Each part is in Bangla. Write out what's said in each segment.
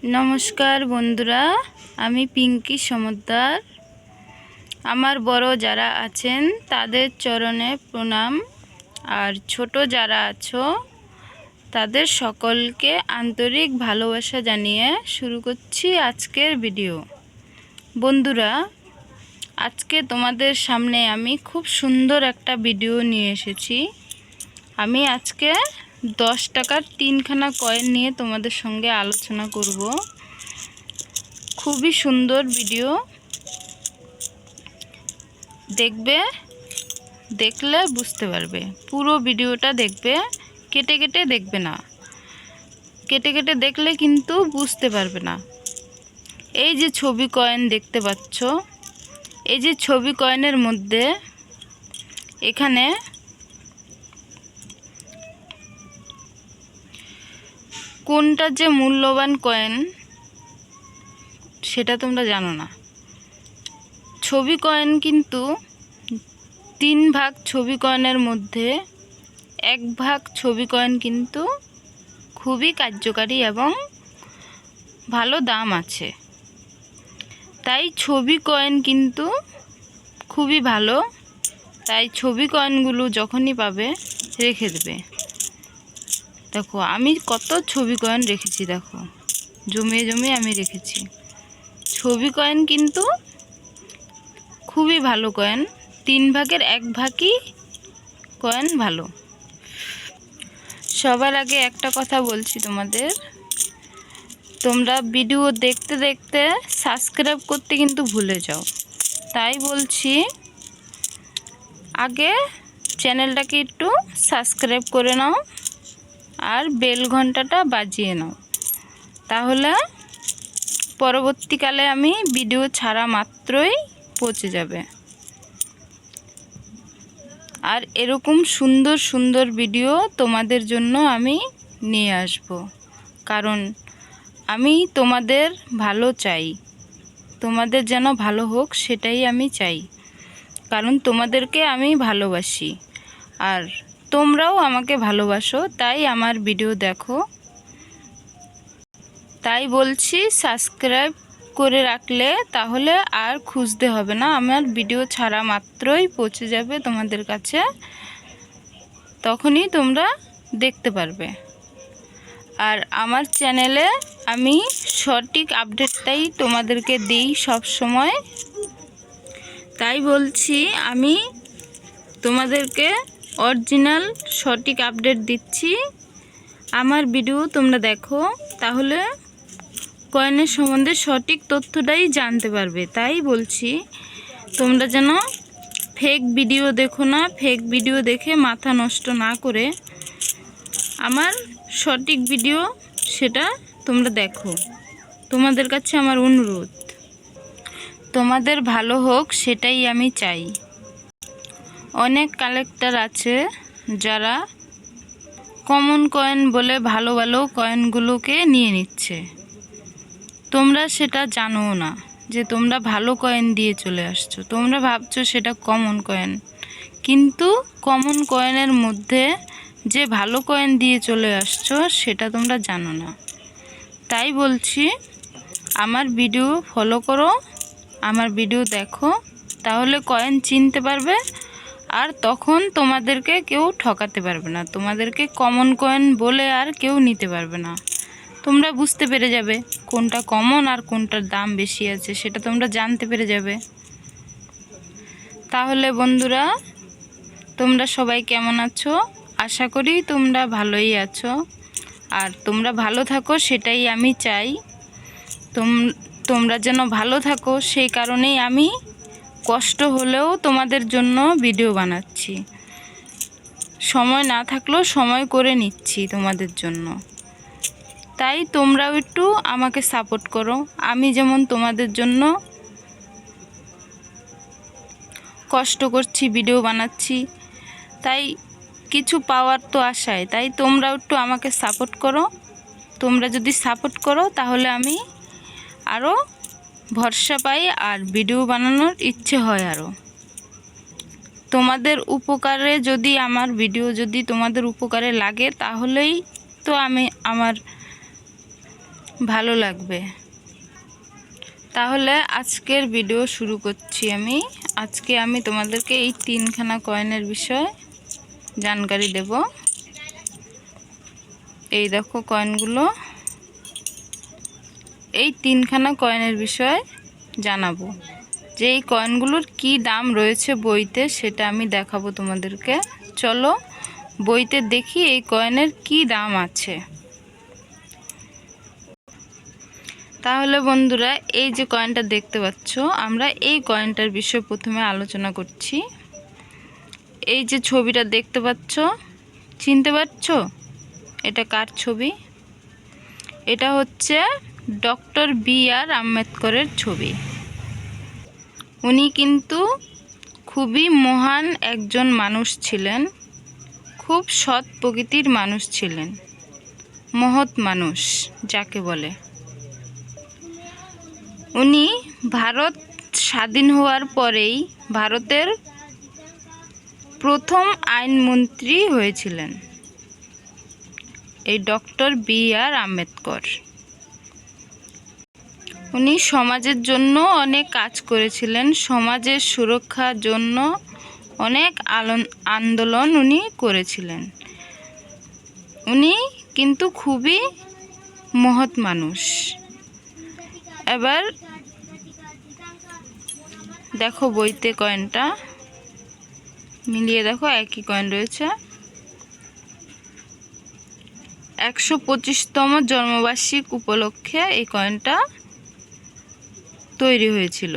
नमस्कार बंधुरा आमी पिंकी समद्दार। आमार बड़ो जारा आछेन तादेर चरणे प्रणाम और छोटो जारा आछो तादेर सकलके आंतरिक भालोबासा जानिए शुरू करछि आजकेर भिडियो। बंधुरा आजके तोमादेर सामने आमी खूब सुंदर एकटा भिडियो निये एसेछि। आमी आजके 10 टाकार 3खाना कয়েন निये तोमादेर संगे आलोचना करब। खूबई सुंदर भिडियो देखबे, देखले बुझते पारबे। पुरो भिडियोटा देखबे, केटे केटे देखबे ना। केटे केटे देखले किन्तु बुझते पारबे ना। এই যে ছবি কয়েন দেখতে পাচ্ছ, এই যে ছবি কয়েনের মধ্যে এখানে কোনটা যে মূল্যবান কয়েন সেটা তোমরা জানো না। ছবি কয়েন কিন্তু 3 ভাগ ছবি কয়েনের মধ্যে 1 ভাগ ছবি কয়েন কিন্তু খুবই কার্যকারী এবং ভালো দাম আছে। তাই ছবি কয়েন কিন্তু খুবই ভালো। তাই ছবি কয়েনগুলো যখনই পাবে রেখে দেবে। देखो आमी कत छवि कয়েন रेखेছি, देखो जमिए जमिए आमी रेखेছি। छवि कয়েন किन्तु खूबই भालो कয়েন। 3 भागेर 1 भागই कয়েন भालो। सबार आगे একটা কথা বলছি তোমাদের, তোমরা ভিডিও দেখতে দেখতে সাবস্ক্রাইব করতে কিন্তু ভুলে যাও। তাই বলছি আগে চ্যানেলটাকে একটু সাবস্ক্রাইব করে নাও আর বেল ঘন্টাটা বাজিয়ে নাও, তাহলে পরবর্তীকালে আমি ভিডিও ছাড়া মাত্রই পৌঁছে যাবে। আর এরকম সুন্দর সুন্দর ভিডিও তোমাদের জন্য আমি নিয়ে আসব, কারণ আমি তোমাদের ভালো চাই। তোমাদের যেন ভালো হোক সেটাই আমি চাই, কারণ তোমাদেরকে আমি ভালোবাসি আর তোমরাও আমাকে ভালোবাসো। তাই আমার ভিডিও দেখো। তাই বলছি সাবস্ক্রাইব করে রাখলে তাহলে আর খুঁজতে হবে না, আমার ভিডিও ছাড়া মাত্রই পৌঁছে যাবে তোমাদের কাছে, তখনই তোমরা দেখতে পারবে। আর আমার চ্যানেলে আমি সঠিক আপডেটটাই তোমাদেরকে দিই সব সময়। তাই বলছি আমি তোমাদেরকে অরিজিনাল সঠিক আপডেট দিচ্ছি। আমার ভিডিও তোমরা দেখো, তাহলে কয়েনের সম্বন্ধে সঠিক তথ্যটাই জানতে পারবে। তাই বলছি তোমরা যেন ফেক ভিডিও দেখো না। ফেক ভিডিও দেখে মাথা নষ্ট না করে আমার সঠিক ভিডিও সেটা তোমরা দেখো। তোমাদের কাছে আমার অনুরোধ, তোমাদের ভালো হোক সেটাই আমি চাই। অনেক কালেক্টর আছে যারা কমন কয়েন বলে ভালো ভালো কয়েনগুলোকে নিয়ে নিচ্ছে। তোমরা সেটা জানো না যে তোমরা ভালো কয়েন দিয়ে চলে আসছো। তোমরা ভাবছো সেটা কমন কয়েন, কিন্তু কমন কয়েনের মধ্যে যে ভালো কয়েন দিয়ে চলে আসছো সেটা তোমরা জানো না। তাই বলছি আমার ভিডিও ফলো করো, আমার ভিডিও দেখো, তাহলে কয়েন চিনতে পারবে আর তখন তোমাদেরকে কেউ ঠকাতে পারবে না। তোমাদেরকে কমন কয়েন বলে আর কেউ নিতে পারবে না। তোমরা বুঝতে পেরে যাবে কোনটা কমন আর কোনটার দাম বেশি আছে, সেটা তোমরা জানতে পেরে যাবে। তাহলে বন্ধুরা তোমরা সবাই কেমন আছো? আশা করি তোমরা ভালোই আছো আর তোমরা ভালো থাকো সেটাই আমি চাই। তোমরা যেন ভালো থাকো সেই কারণেই আমি কষ্ট হলেও তোমাদের জন্য ভিডিও বানাচ্ছি। সময় না থাকলেও সময় করে নিচ্ছি তোমাদের জন্য। তাই তোমরাও একটু আমাকে সাপোর্ট করো। আমি যেমন তোমাদের জন্য কষ্ট করছি, ভিডিও বানাচ্ছি, তাই কিছু পাওয়ার তো আশায়। তাই তোমরাও একটু আমাকে সাপোর্ট করো। তোমরা যদি সাপোর্ট করো তাহলে আমি আরও ভরসা পাই আর ভিডিও বানানোর ইচ্ছে হয় আরও। তোমাদের উপকারে যদি আমার ভিডিও যদি তোমাদের উপকারে লাগে তাহলেই তো আমি আমার ভালো লাগবে। তাহলে আজকের ভিডিও শুরু করছি আমি। আজকে আমি তোমাদেরকে এই 3খানা কয়েনের বিষয়ে জানকারি দেব। এই দেখো কয়েনগুলো, এই 3খানা কয়েনের বিষয়ে জানাবো যে এই কয়েনগুলোর কি দাম রয়েছে বইতে, সেটা আমি দেখাবো তোমাদেরকে। চলো বইতে দেখি এই কয়েনের কি দাম আছে। তাহলে বন্ধুরা, এই যে কয়েনটা দেখতে পাচ্ছ, আমরা এই কয়েনটার বিষয়ে প্রথমে আলোচনা করছি। এই যে ছবিটা দেখতে পাচ্ছ, চিনতে পারছো এটা কার ছবি? এটা হচ্ছে ডক্টর বি.আর. আম্বেদকরের ছবি। উনি কিন্তু খুবই মহান একজন মানুষ ছিলেন, খুব সৎ প্রকৃতির মানুষ ছিলেন, মহৎ মানুষ যাকে বলে। উনি ভারত স্বাধীন হওয়ার পরেই ভারতের প্রথম আইনমন্ত্রী হয়েছিলেন এই ডক্টর বি.আর. আম্বেদকর। উনি সমাজের জন্য অনেক কাজ করেছিলেন, সমাজের সুরক্ষার জন্য অনেক আন্দোলন উনি করেছিলেন। উনি কিন্তু খুবই মহৎ মানুষ। এবার দেখো বইতে কয়েনটা মিলিয়ে দেখো, একই কয়েন রয়েছে। 125তম জন্মবার্ষিক উপলক্ষে এই কয়েনটা তৈরি হয়েছিল।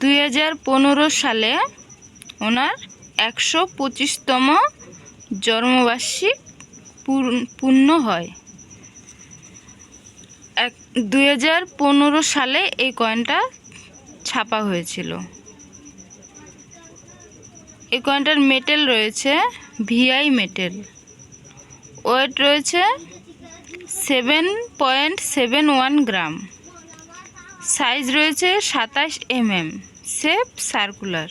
2015 সালে ওনার 125তম জন্মবার্ষিক পূর্ণ হয়। 2015 সালে এই কয়েনটা ছাপা হয়েছিল। এই কয়েনটার মেটেল রয়েছে ভিআই মেটেল। ওয়েট রয়েছে 7.71 গ্রাম। সাইজ রয়েছে 27 mm। Shape circular.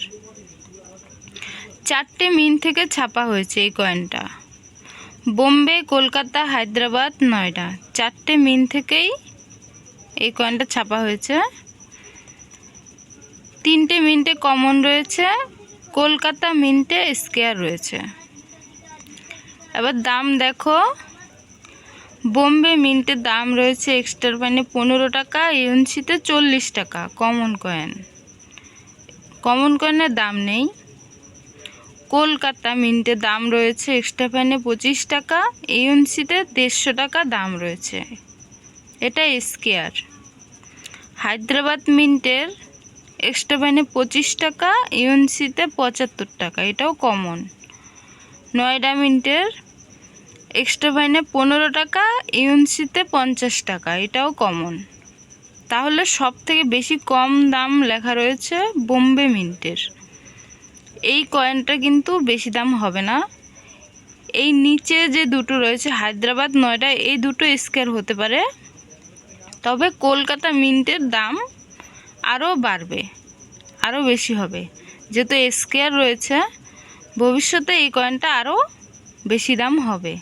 4টে মিন্ট থেকে ছাপা হয়েছে এই কয়েনটা। বোম্বে, কলকাতা, হায়দ্রাবাদ, নয়ডা 4টে মিন্ট থেকেই এই কয়েনটা ছাপা হয়েছে। 3টে মিন্টে কমন রয়েছে, কলকাতা মিন্টে স্কোয়ার রয়েছে। এবার দাম দেখো, বোম্বে মিন্টের দাম রয়েছে এক্সট্রা পাইনে 15 টাকা, ইউএনসিতে 40 টাকা। কমন কয়েনের দাম নেই। কলকাতা মিন্টের দাম রয়েছে এক্সট্রা পাইনে 25 টাকা, ইউএনসিতে 150 টাকা দাম রয়েছে, এটা স্কোয়ার। হায়দ্রাবাদ মিন্টের এক্সট্রা পাইনে 25 টাকা, ইউএনসিতে 75 টাকা, এটাও কমন। নয়ডা মিন্টের এক্সট্রা পাইনে 15 টাকা, ইউএনসিতে 50 টাকা, এটাও কমন। তাহলে সব থেকে বেশি কম দাম লেখা রয়েছে বোম্বে মিন্টের। এই কয়েনটা কিন্তু বেশি দাম হবে না। এই নিচে যে দুটো রয়েছে হায়দ্রাবাদ, নয়ডা, এই দুটো স্কোয়ার হতে পারে, তবে কলকাতা মিন্টের দাম আরও বাড়বে, আরও বেশি হবে। যেহেতু স্কোয়ার রয়েছে, ভবিষ্যতে এই কয়েনটা আরও বেশি দাম হবে।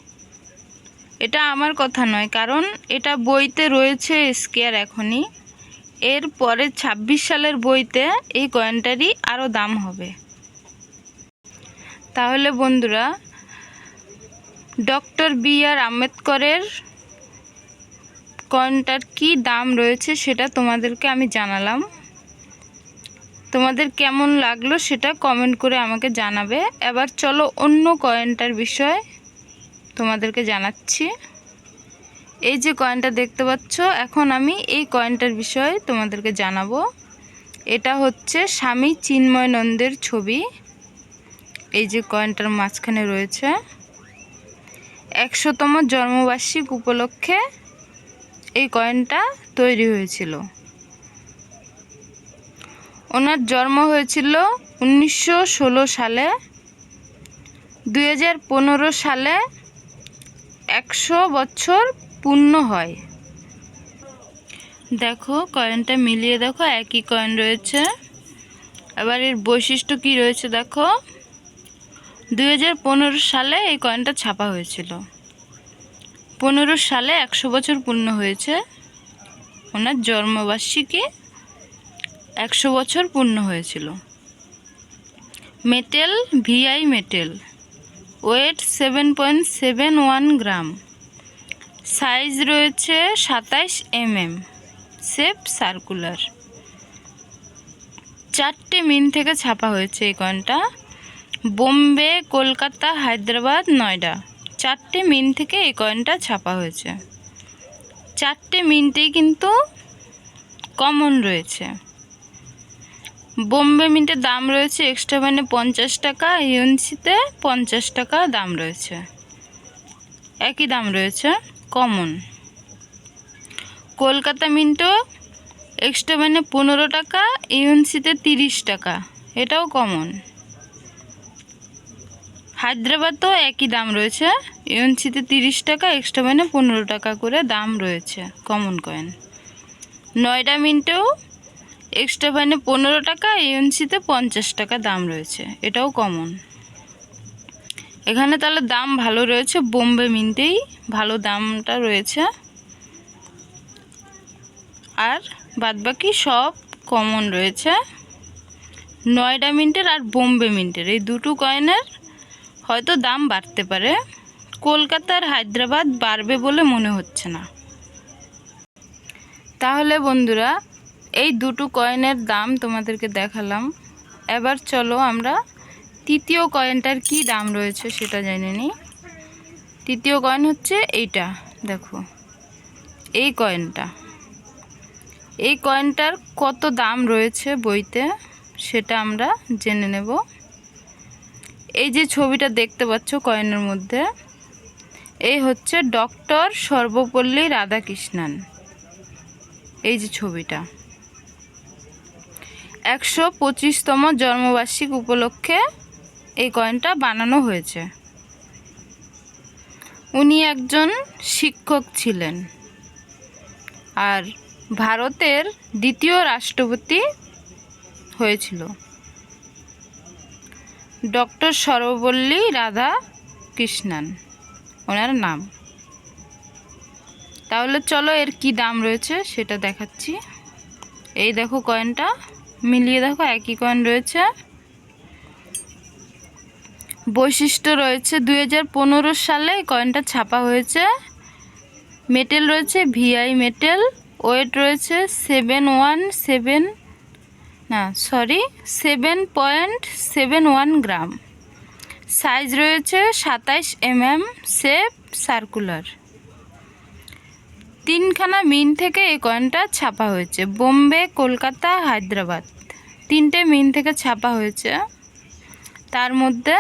এটা আমার কথা নয়, কারণ এটা বইতে রয়েছে স্কোয়ার এখনই। এর পরে 26 সালের বইতে এই কয়েনটারই আরও দাম হবে। তাহলে বন্ধুরা, ডক্টর বি.আর. আম্বেদকরের কয়েনটার কি দাম রয়েছে সেটা তোমাদেরকে আমি জানালাম। তোমাদের কেমন লাগলো সেটা কমেন্ট করে আমাকে জানাবে। এবার চলো অন্য কয়েনটার বিষয়ে তোমাদেরকে জানাচ্ছি। এই যে কয়েনটা দেখতে পাচ্ছ, এখন আমি এই কয়েনটার বিষয়ে তোমাদেরকে জানাবো। এটা হচ্ছে স্বামী চিন্ময়ানন্দের ছবি। এই যে কয়েনটার মাঝখানে রয়েছে 100তম জন্মবার্ষিক উপলক্ষে এই কয়েনটা তৈরি হয়েছিল। ওনার জন্ম হয়েছিল 1916 সালে। 2015 সালে 100 বছর পূর্ণ হয়। দেখো কয়েনটা মিলিয়ে দেখো, একই কয়েন রয়েছে। এবার এর বৈশিষ্ট্য কি রয়েছে দেখো, 2015 সালে এই কয়েনটা ছাপা হয়েছিল। 2015 সালে 100 বছর পূর্ণ হয়েছে। ওনার জন্মবার্ষিকী 100 বছর পূর্ণ হয়েছিল। মেটেল ভিআই মেটেল, ওয়েট 7.71 গ্রাম, সাইজ রয়েছে 27 mm, শেপ সার্কুলার। 4টে মিন্ট থেকে ছাপা হয়েছে এই কয়েনটা। বোম্বে, কলকাতা, হায়দ্রাবাদ, নয়ডা 4টে মিন্ট থেকে এই কয়েনটা ছাপা হয়েছে। 4টে মিন্টেই কিন্তু কমন রয়েছে। বোম্বে মিন্টের দাম রয়েছে এক্সট্রা মানে 50 টাকা, ইউএনসিতে 50 টাকা দাম রয়েছে, একই দাম রয়েছে, কমন। কলকাতা মিন্টও এক্সট্রা মানে 15 টাকা, ইউএনসিতে 30 টাকা, এটাও কমন। হায়দ্রাবাদও একই দাম রয়েছে, ইউএনসিতে 30 টাকা, এক্সট্রা মানে 15 টাকা করে দাম রয়েছে, কমন কয়েন। নয়ডা মিন্টেও এক্সট্রা মানে 15 টাকা, ইউএনসিতে 50 টাকা দাম রয়েছে, এটাও কমন। এখানে তাহলে দাম ভালো রয়েছে, বোম্বে মিন্টেই ভালো দামটা রয়েছে, আর বাদবাকি সব কমন রয়েছে। নয়ডা মিন্টের আর বোম্বে মিন্টের এই দুটো কয়েনের হয়তো দাম বাড়তে পারে, কলকাতার হায়দ্রাবাদ বাড়বে বলে মনে হচ্ছে না। তাহলে বন্ধুরা এই দুটো কয়েনের দাম তোমাদেরকে দেখালাম। এবার চলো আমরা তৃতীয় কয়েনটার কি দাম রয়েছে সেটা জেনে নিই। তৃতীয় কয়েন হচ্ছে এইটা, দেখো এই কয়েনটা। এই কয়েনটার কত দাম রয়েছে বইতে সেটা আমরা জেনে নেব। এই যে ছবিটা দেখতে পাচ্ছ কয়েনের মধ্যে, এই হচ্ছে ডক্টর সর্বপল্লী রাধাকৃষ্ণন। এই যে ছবিটা 125তম জন্মবার্ষিকী উপলক্ষে এই কয়েনটা বানানো হয়েছে। উনি একজন শিক্ষক ছিলেন আর ভারতের দ্বিতীয় রাষ্ট্রপতি হয়েছিল ডক্টর সর্বপল্লী রাধাকৃষ্ণন ওনার নাম। তাহলে চলো এর কি দাম রয়েছে সেটা দেখাচ্ছি। এই দেখো কয়েনটা মিলিয়ে দেখো, একই কয়েন রয়েছে। বৈশিষ্ট্য রয়েছে 2015 সালে কয়েনটা ছাপা হয়েছে। মেটেল রয়েছে ভিআই মেটেল, ওয়েট রয়েছে 7.71 গ্রাম, সাইজ রয়েছে 27 mm, শেপ সার্কুলার। 3খানা মিন্ট থেকে এই কয়েনটা ছাপা হয়েছে। বোম্বে, কলকাতা, হায়দ্রাবাদ 3টে মিন্ট থেকে ছাপা হয়েছে। তার মধ্যে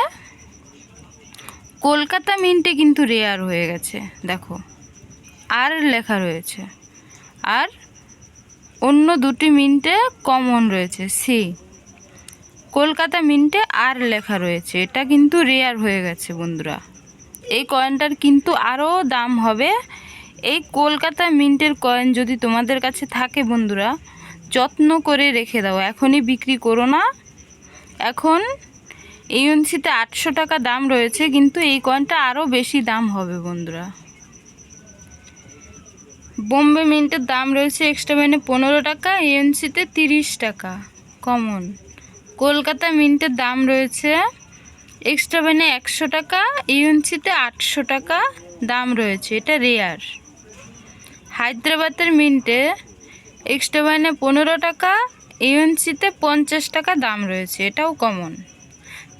কলকাতা মিন্টে কিন্তু রেয়ার হয়ে গেছে, দেখো আর লেখা রয়েছে, আর অন্য দুটি মিন্টে কমন রয়েছে সি। কলকাতা মিন্টে আর লেখা রয়েছে, এটা কিন্তু রেয়ার হয়ে গেছে বন্ধুরা। এই কয়েনটার কিন্তু আরও দাম হবে। এই কলকাতা মিন্টের কয়েন যদি তোমাদের কাছে থাকে বন্ধুরা, যত্ন করে রেখে দাও, এখনই বিক্রি করো না। এখন ইউএনসিতে 800 টাকা দাম রয়েছে, কিন্তু এই কয়েনটা আরও বেশি দাম হবে বন্ধুরা। বোম্বে মিন্টের দাম রয়েছে এক্সট্রা মানে 15 টাকা, ইউএনসিতে 30 টাকা কমন। কলকাতা মিন্টের দাম রয়েছে এক্সট্রা মানে 100 টাকা, ইউএনসিতে 800 টাকা দাম রয়েছে, এটা রেয়ার। হায়দ্রাবাদের মিন্টে এক্সট্রা মানে 15 টাকা, ইউএনসিতে 50 টাকা দাম রয়েছে, এটাও কমন।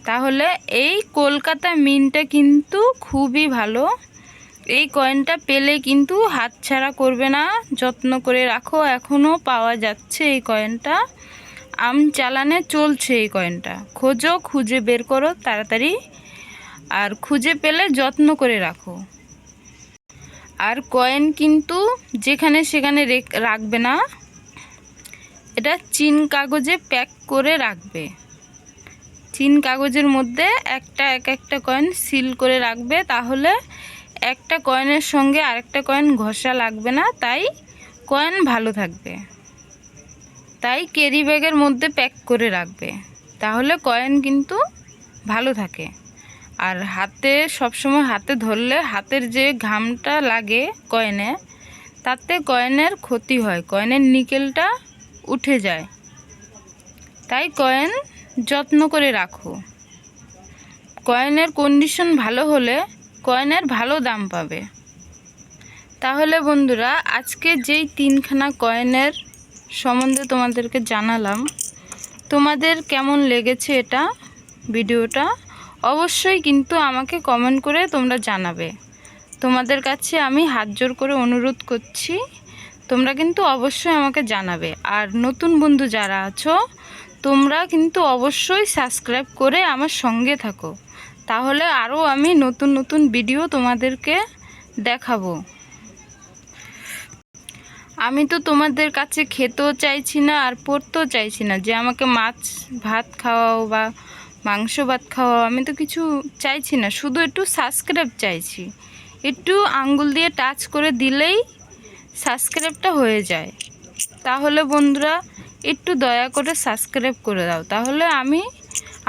তাহলে এই কলকাতা মিন্টটা কিন্তু খুবই ভালো। এই কয়েনটা পেলে কিন্তু হাতছাড়া করবে না, যত্ন করে রাখো। এখনও পাওয়া যাচ্ছে এই কয়েনটা, চালানে চলছে এই কয়েনটা। খোঁজো, খুঁজে বের করো তাড়াতাড়ি, আর খুঁজে পেলে যত্ন করে রাখো। আর কয়েন কিন্তু যেখানে সেখানে রাখবে না, এটা চিন কাগজে প্যাক করে রাখবে। চিন কাগজের মধ্যে এক একটা কয়েন সিল করে রাখবে, তাহলে একটা কয়েনের সঙ্গে আরেকটা কয়েন ঘষা লাগবে না, তাই কয়েন ভালো থাকবে। তাই ক্যারি ব্যাগের মধ্যে প্যাক করে রাখবে, তাহলে কয়েন কিন্তু ভালো থাকে। আর হাতে সবসময় হাতে ধরলে হাতের যে ঘামটা লাগে কয়েনে, তাতে কয়েনের ক্ষতি হয়, কয়েনের নিকেলটা উঠে যায়। তাই কয়েন যত্ন করে রাখো। কয়েনের কন্ডিশন ভালো হলে কয়েনের ভালো দাম পাবে। তাহলে বন্ধুরা, আজকে যেই 3খানা কয়েনের সম্বন্ধে তোমাদেরকে জানালাম, তোমাদের কেমন লেগেছে এটা ভিডিওটা অবশ্যই কিন্তু আমাকে কমেন্ট করে তোমরা জানাবে। তোমাদের কাছে আমি হাত জোর করে অনুরোধ করছি, তোমরা কিন্তু অবশ্যই আমাকে জানাবে। আর নতুন বন্ধু যারা আছো, তোমরা কিন্তু অবশ্যই সাবস্ক্রাইব করে আমার সঙ্গে থাকো, তাহলে আরও আমি নতুন নতুন ভিডিও তোমাদেরকে দেখাবো। আমি তো তোমাদের কাছে খেতেও চাইছি না আর পড়তেও চাইছি না যে আমাকে মাছ ভাত খাওয়াও বা মাংস ভাত খাওয়াও, আমি তো কিছু চাইছি না, শুধু একটু সাবস্ক্রাইব চাইছি। একটু আঙ্গুল দিয়ে টাচ করে দিলেই সাবস্ক্রাইবটা হয়ে যায়। তাহলে বন্ধুরা একটু দয়া করে সাবস্ক্রাইব করে দাও, তাহলে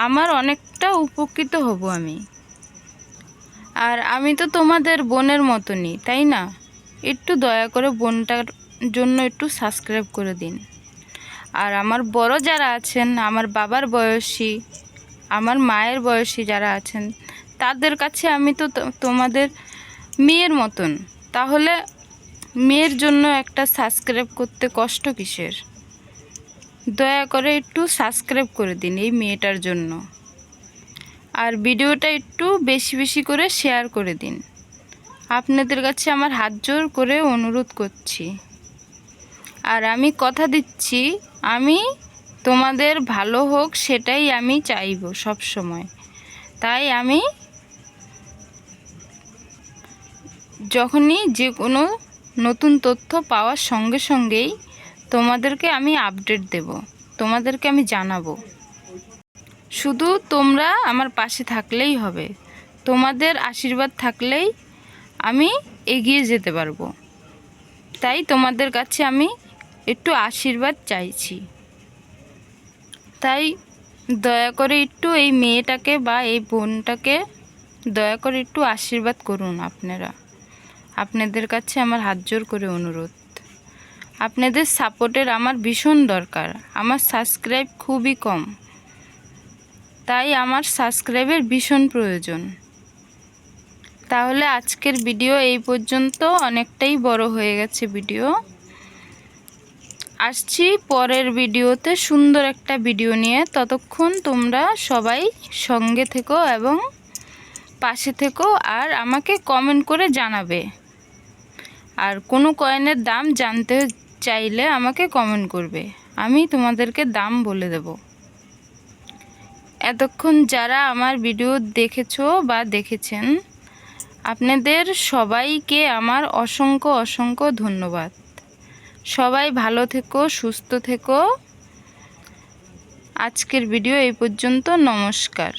আমার অনেকটা উপকৃত হব আমি। আর আমি তো তোমাদের বোনের মতনই, তাই না? একটু দয়া করে বোনটার জন্য একটু সাবস্ক্রাইব করে দিন। আর আমার বড় যারা আছেন, আমার বাবার বয়সী, আমার মায়ের বয়সী যারা আছেন, তাদের কাছে আমি তো তোমাদের মেয়ের মতন, তাহলে মেয়ের জন্য একটা সাবস্ক্রাইব করতে কষ্ট কিসের? দয়া করে একটু সাবস্ক্রাইব করে দিন এই মেয়েটার জন্য। আর ভিডিওটা একটু বেশি বেশি করে শেয়ার করে দিন। আপনাদের কাছে আমার হাত জোর করে অনুরোধ করছি। আর আমি কথা দিচ্ছি, আমি তোমাদের ভালো হোক সেটাই আমি চাইব সব সময়। তাই আমি যখনই যে কোনো নতুন তথ্য পাওয়ার সঙ্গে সঙ্গেই তোমাদেরকে আমি আপডেট দেব, তোমাদেরকে আমি জানাবো। শুধু তোমরা আমার পাশে থাকলেই হবে, তোমাদের আশীর্বাদ থাকলেই আমি এগিয়ে যেতে পারবো। তাই তোমাদের কাছে আমি একটু আশীর্বাদ চাইছি। তাই দয়া করে একটু এই মেয়েটাকে বা এই বোনটাকে দয়া করে একটু আশীর্বাদ করুন আপনারা। আপনাদের কাছে আমার হাত জোর করে অনুরোধ। আপনাদের সাপোর্টের আমার ভীষণ দরকার। আমার সাবস্ক্রাইব খুবই কম, তাই আমার সাবস্ক্রাইবের ভীষণ প্রয়োজন। তাহলে আজকের ভিডিও এই পর্যন্ত, অনেকটাই বড় হয়ে গেছে ভিডিও। আসছি পরের ভিডিওতে সুন্দর একটা ভিডিও নিয়ে। ততক্ষণ তোমরা সবাই সঙ্গে থেকো এবং পাশে থেকো, আর আমাকে কমেন্ট করে জানাবে। আর কোনো কয়েনের দাম জানতে চাইলে আমাকে কমেন্ট করবে, আমি তোমাদেরকে দাম বলে দেব। এতক্ষণ যারা আমার ভিডিও দেখেছো বা দেখেছেন, আপনাদের সবাইকে আমার অসংখ্য অসংখ্য ধন্যবাদ। সবাই ভালো থেকো, সুস্থ থেকো। আজকের ভিডিও এই পর্যন্ত। নমস্কার।